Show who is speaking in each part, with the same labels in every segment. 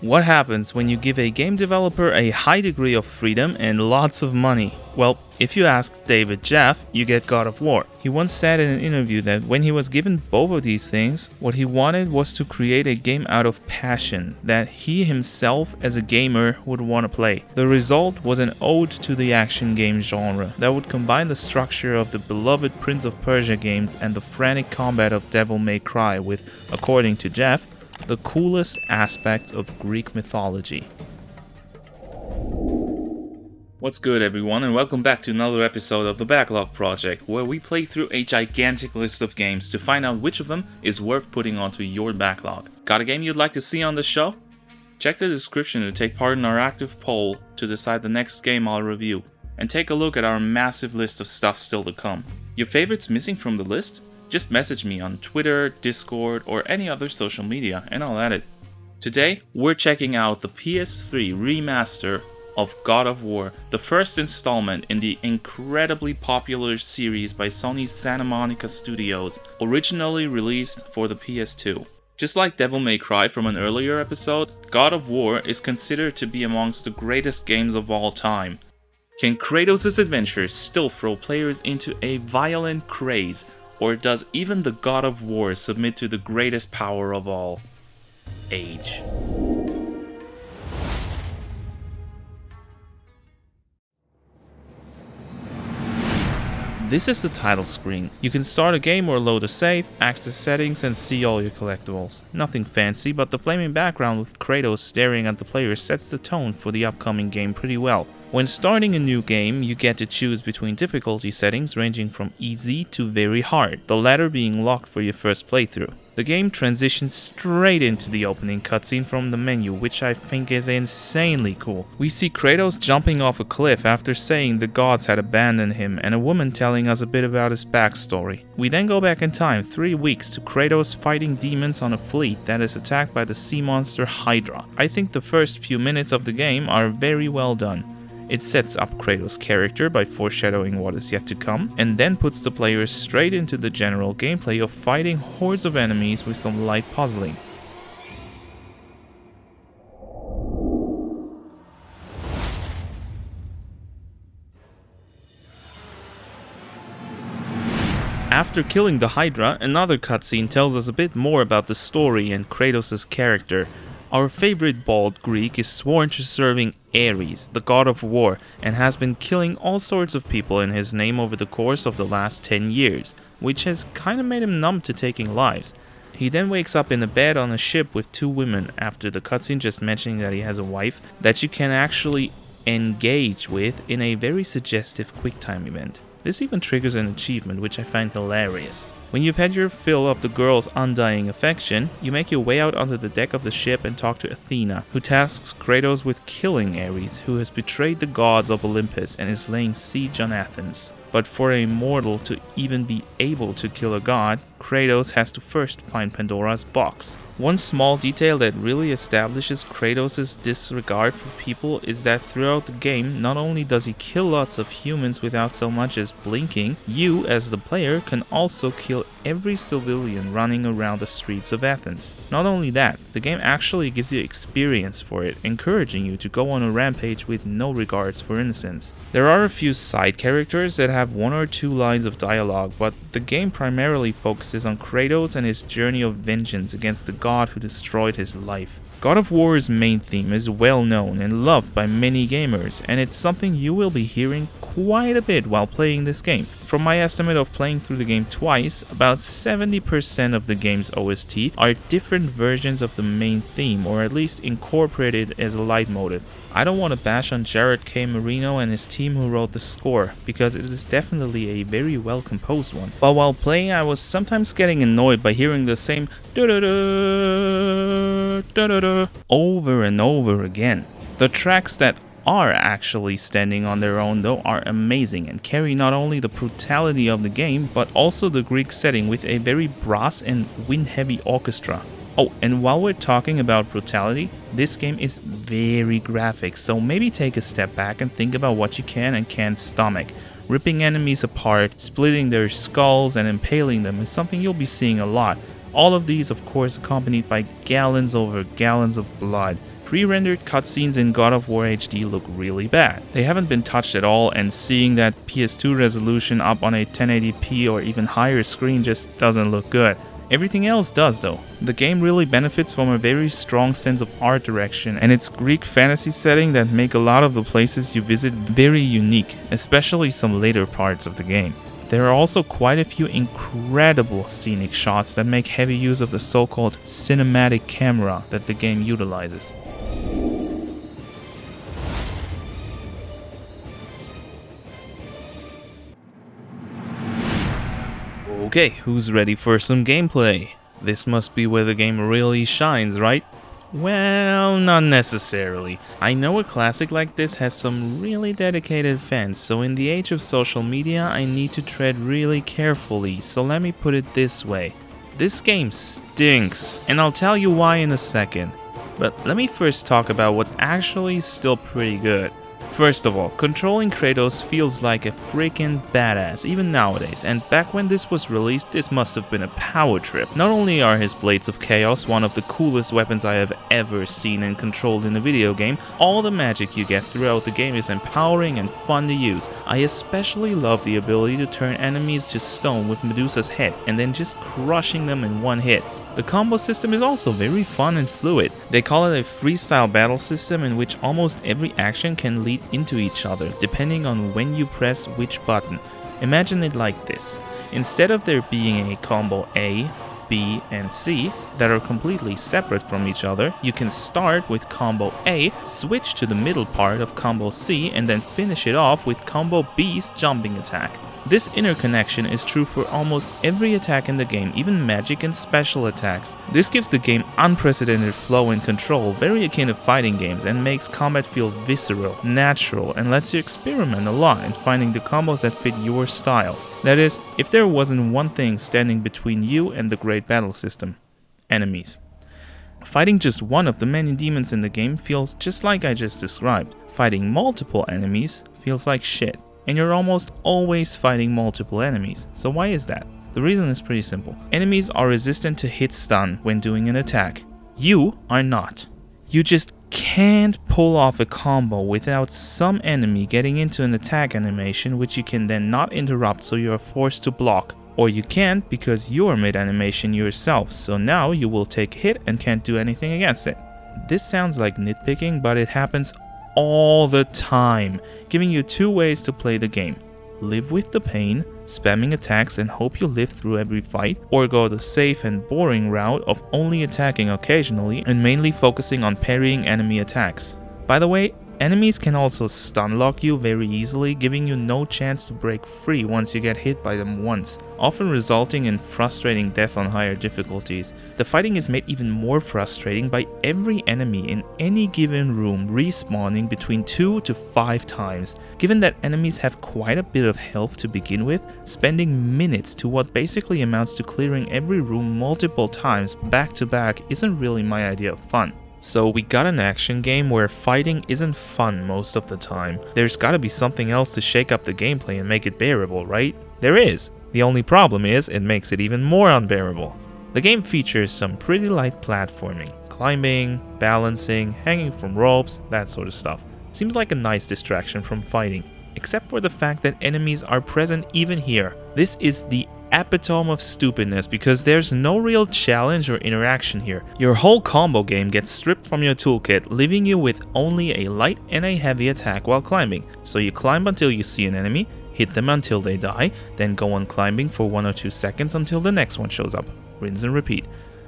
Speaker 1: What happens when you give a game developer a high degree of freedom and lots of money? Well, if you ask David Jeff, you get God of War. He once said in an interview that when he was given both of these things, what he wanted was to create a game out of passion that he himself as a gamer would want to play. The result was an ode to the action game genre that would combine the structure of the beloved Prince of Persia games and the frantic combat of Devil May Cry with, according to Jeff, the coolest aspects of Greek mythology. What's good, everyone, and welcome back to another episode of the Backlog project, where we play through a gigantic list of games to find out which of them is worth putting onto your backlog. Got a game you'd like to see on the show? Check the description to take part in our active poll to decide the next game I'll review, and take a look at our massive list of stuff still to come. Your favorites missing from the list? Just message me on Twitter, Discord, or any other social media, and I'll add it. Today, we're checking out the PS3 remaster of God of War, the first installment in the incredibly popular series by Sony's Santa Monica Studios, originally released for the PS2. Just like Devil May Cry from an earlier episode, God of War is considered to be amongst the greatest games of all time. Can Kratos' adventures still throw players into a violent craze? Or does even the God of War submit to the greatest power of all? Age. This is the title screen. You can start a game or load a save, access settings, and see all your collectibles. Nothing fancy, but the flaming background with Kratos staring at the player sets the tone for the upcoming game pretty well. When starting a new game, you get to choose between difficulty settings ranging from easy to very hard, the latter being locked for your first playthrough. The game transitions straight into the opening cutscene from the menu, which I think is insanely cool. We see Kratos jumping off a cliff after saying the gods had abandoned him, and a woman telling us a bit about his backstory. We then go back in time 3 weeks to Kratos fighting demons on a fleet that is attacked by the sea monster Hydra. I think the first few minutes of the game are very well done. It sets up Kratos' character by foreshadowing what is yet to come, and then puts the players straight into the general gameplay of fighting hordes of enemies with some light puzzling. After killing the Hydra, another cutscene tells us a bit more about the story and Kratos' character. Our favorite bald Greek is sworn to serving Ares, the god of war, and has been killing all sorts of people in his name over the course of the last 10 years, which has kinda made him numb to taking lives. He then wakes up in a bed on a ship with 2 women after the cutscene just mentioning that he has a wife that you can actually engage with in a very suggestive QuickTime event. This even triggers an achievement, which I find hilarious. When you've had your fill of the girl's undying affection, you make your way out onto the deck of the ship and talk to Athena, who tasks Kratos with killing Ares, who has betrayed the gods of Olympus and is laying siege on Athens. But for a mortal to even be able to kill a god, Kratos has to first find Pandora's box. One small detail that really establishes Kratos' disregard for people is that throughout the game, not only does he kill lots of humans without so much as blinking, you, as the player, can also kill every civilian running around the streets of Athens. Not only that, the game actually gives you experience for it, encouraging you to go on a rampage with no regards for innocence. There are a few side characters that have 1 or 2 lines of dialogue, but the game primarily focuses on Kratos and his journey of vengeance against the god who destroyed his life. God of War's main theme is well known and loved by many gamers, and it's something you will be hearing quite a bit while playing this game. From my estimate of playing through the game twice, about 70% of the game's OST are different versions of the main theme, or at least incorporated as a leitmotif. I don't want to bash on Jared K. Marino and his team who wrote the score, because it is definitely a very well composed one. But while playing, I was sometimes getting annoyed by hearing the same da-da-da, over and over again. The tracks that are actually standing on their own though are amazing and carry not only the brutality of the game, but also the Greek setting with a very brass and wind-heavy orchestra. Oh, and while we're talking about brutality, this game is very graphic, so maybe take a step back and think about what you can and can't stomach. Ripping enemies apart, splitting their skulls and impaling them is something you'll be seeing a lot. All of these, of course, accompanied by gallons over gallons of blood. Pre-rendered cutscenes in God of War HD look really bad. They haven't been touched at all, and seeing that PS2 resolution up on a 1080p or even higher screen just doesn't look good. Everything else does though. The game really benefits from a very strong sense of art direction and its Greek fantasy setting that make a lot of the places you visit very unique, especially some later parts of the game. There are also quite a few incredible scenic shots that make heavy use of the so-called cinematic camera that the game utilizes. Okay, who's ready for some gameplay? This must be where the game really shines, right? Well, not necessarily. I know a classic like this has some really dedicated fans, so in the age of social media, I need to tread really carefully, so let me put it this way. This game stinks, and I'll tell you why in a second. But let me first talk about what's actually still pretty good. First of all, controlling Kratos feels like a freaking badass, even nowadays, and back when this was released, this must have been a power trip. Not only are his Blades of Chaos one of the coolest weapons I have ever seen and controlled in a video game, all the magic you get throughout the game is empowering and fun to use. I especially love the ability to turn enemies to stone with Medusa's head, and then just crushing them in one hit. The combo system is also very fun and fluid. They call it a freestyle battle system in which almost every action can lead into each other, depending on when you press which button. Imagine it like this. Instead of there being a combo A, B, and C that are completely separate from each other, you can start with combo A, switch to the middle part of combo C, and then finish it off with combo B's jumping attack. This interconnection is true for almost every attack in the game, even magic and special attacks. This gives the game unprecedented flow and control, very akin to fighting games, and makes combat feel visceral, natural, and lets you experiment a lot in finding the combos that fit your style. That is, if there wasn't one thing standing between you and the great battle system: enemies. Fighting just one of the many demons in the game feels just like I just described. Fighting multiple enemies feels like shit. And you're almost always fighting multiple enemies. So why is that? The reason is pretty simple. Enemies are resistant to hit stun when doing an attack. You are not. You just can't pull off a combo without some enemy getting into an attack animation which you can then not interrupt, so you are forced to block. Or you can't because you're mid-animation yourself, so now you will take a hit and can't do anything against it. This sounds like nitpicking, but it happens all the time, giving you two ways to play the game. Live with the pain, spamming attacks and hope you live through every fight, or go the safe and boring route of only attacking occasionally and mainly focusing on parrying enemy attacks. By the way, enemies can also stun lock you very easily, giving you no chance to break free once you get hit by them once, often resulting in frustrating death on higher difficulties. The fighting is made even more frustrating by every enemy in any given room respawning between 2 to 5 times. Given that enemies have quite a bit of health to begin with, spending minutes to what basically amounts to clearing every room multiple times back to back isn't really my idea of fun. So we got an action game where fighting isn't fun most of the time. There's gotta be something else to shake up the gameplay and make it bearable, right? There is. The only problem is it makes it even more unbearable. The game features some pretty light platforming, climbing, balancing, hanging from ropes, that sort of stuff. Seems like a nice distraction from fighting, except for the fact that enemies are present even here. This is the epitome of stupidness because there's no real challenge or interaction here. Your whole combo game gets stripped from your toolkit, leaving you with only a light and a heavy attack while climbing. So you climb until you see an enemy, hit them until they die, then go on climbing for 1 or 2 seconds until the next one shows up. Rinse and repeat.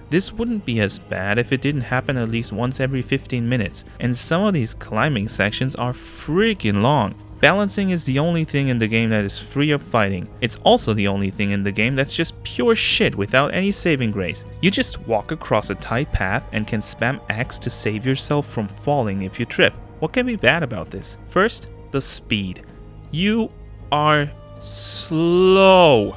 Speaker 1: This wouldn't be as bad if it didn't happen at least once every 15 minutes, and some of these climbing sections are freaking long. Balancing is the only thing in the game that is free of fighting. It's also the only thing in the game that's just pure shit without any saving grace. You just walk across a tight path and can spam X to save yourself from falling if you trip. What can be bad about this? First, the speed. You are slow.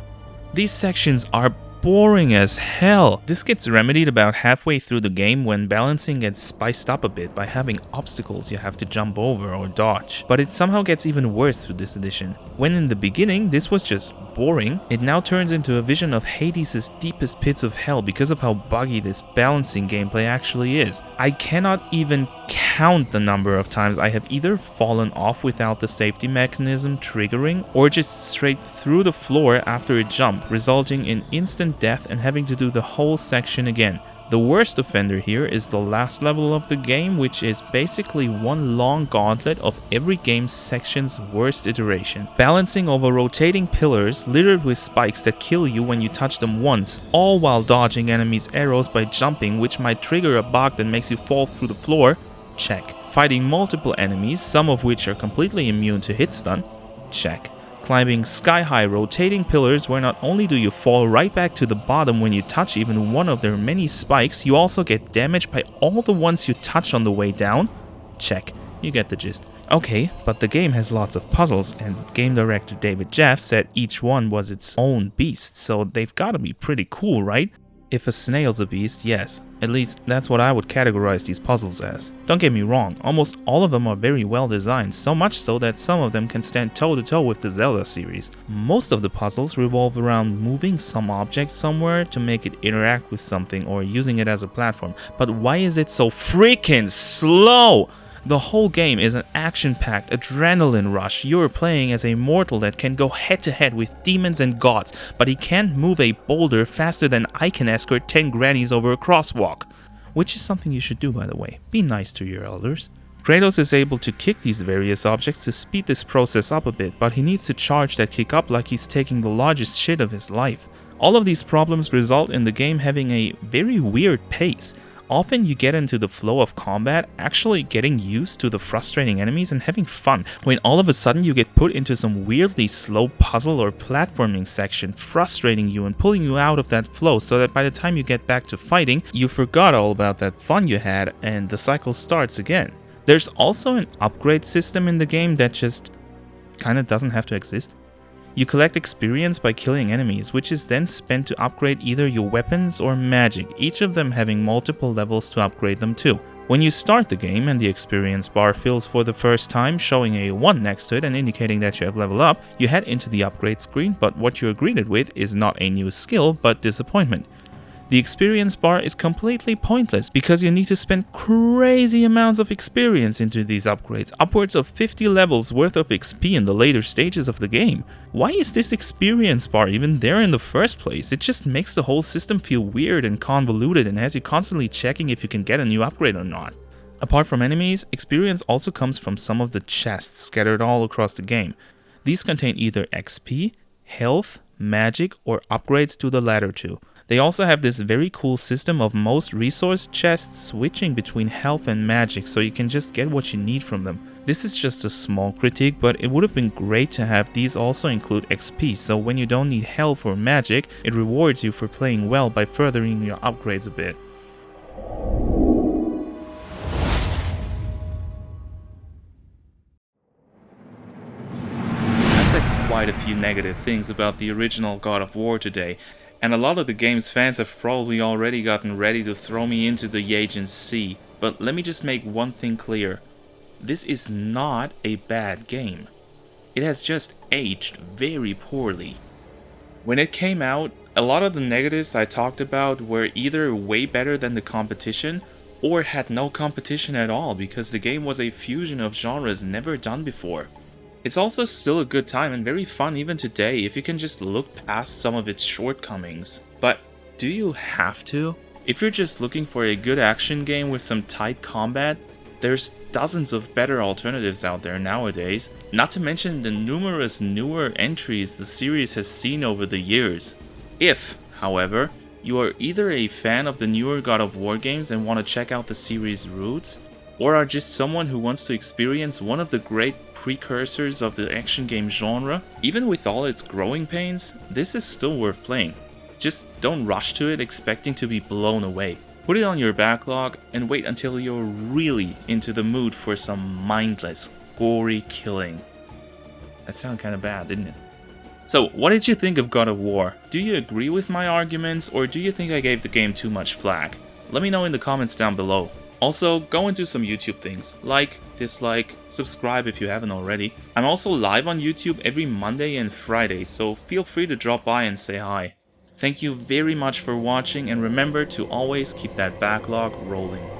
Speaker 1: These sections are boring as hell. This gets remedied about halfway through the game when balancing gets spiced up a bit by having obstacles you have to jump over or dodge. But it somehow gets even worse through this edition. When in the beginning this was just boring, it now turns into a vision of Hades' deepest pits of hell because of how buggy this balancing gameplay actually is. I cannot even count the number of times I have either fallen off without the safety mechanism triggering or just straight through the floor after a jump, resulting in instant death and having to do the whole section again. The worst offender here is the last level of the game, which is basically one long gauntlet of every game's section's worst iteration. Balancing over rotating pillars littered with spikes that kill you when you touch them once, all while dodging enemies' arrows by jumping, which might trigger a bug that makes you fall through the floor. Check. Fighting multiple enemies, some of which are completely immune to hit stun. Check. Climbing sky-high rotating pillars where not only do you fall right back to the bottom when you touch even one of their many spikes, you also get damaged by all the ones you touch on the way down. Check. You get the gist. Okay, but the game has lots of puzzles, and game director David Jeff said each one was its own beast, so they've gotta be pretty cool, right? If a snail's a beast, yes. At least that's what I would categorize these puzzles as. Don't get me wrong, almost all of them are very well designed, so much so that some of them can stand toe-to-toe with the Zelda series. Most of the puzzles revolve around moving some object somewhere to make it interact with something or using it as a platform. But why is it so freaking slow? The whole game is an action-packed adrenaline rush. You're playing as a mortal that can go head-to-head with demons and gods, but he can't move a boulder faster than I can escort 10 grannies over a crosswalk. Which is something you should do, by the way. Be nice to your elders. Kratos is able to kick these various objects to speed this process up a bit, but he needs to charge that kick up like he's taking the largest shit of his life. All of these problems result in the game having a very weird pace. Often you get into the flow of combat, actually getting used to the frustrating enemies and having fun, when all of a sudden you get put into some weirdly slow puzzle or platforming section, frustrating you and pulling you out of that flow so that by the time you get back to fighting, you forgot all about that fun you had and the cycle starts again. There's also an upgrade system in the game that just kinda doesn't have to exist. You collect experience by killing enemies, which is then spent to upgrade either your weapons or magic, each of them having multiple levels to upgrade them to. When you start the game and the experience bar fills for the first time, showing a 1 next to it and indicating that you have leveled up, you head into the upgrade screen, but what you're greeted with is not a new skill, but disappointment. The experience bar is completely pointless because you need to spend crazy amounts of experience into these upgrades, upwards of 50 levels worth of XP in the later stages of the game. Why is this experience bar even there in the first place? It just makes the whole system feel weird and convoluted and has you constantly checking if you can get a new upgrade or not. Apart from enemies, experience also comes from some of the chests scattered all across the game. These contain either XP, health, magic, or upgrades to the latter two. They also have this very cool system of most resource chests switching between health and magic, so you can just get what you need from them. This is just a small critique, but it would have been great to have these also include XP, so when you don't need health or magic, it rewards you for playing well by furthering your upgrades a bit. I said quite a few negative things about the original God of War today, and a lot of the game's fans have probably already gotten ready to throw me into the Aegean Sea, but let me just make one thing clear. This is not a bad game. It has just aged very poorly. When it came out, a lot of the negatives I talked about were either way better than the competition, or had no competition at all because the game was a fusion of genres never done before. It's also still a good time and very fun even today if you can just look past some of its shortcomings. But do you have to? If you're just looking for a good action game with some tight combat, there's dozens of better alternatives out there nowadays, not to mention the numerous newer entries the series has seen over the years. If, however, you are either a fan of the newer God of War games and want to check out the series' roots, or are just someone who wants to experience one of the great precursors of the action game genre, even with all its growing pains, this is still worth playing. Just don't rush to it expecting to be blown away. Put it on your backlog and wait until you're really into the mood for some mindless, gory killing. That sounded kinda bad, didn't it? So, what did you think of God of War? Do you agree with my arguments, or do you think I gave the game too much flack? Let me know in the comments down below. Also, go and do some YouTube things. Like, dislike, subscribe if you haven't already. I'm also live on YouTube every Monday and Friday, so feel free to drop by and say hi. Thank you very much for watching, and remember to always keep that backlog rolling.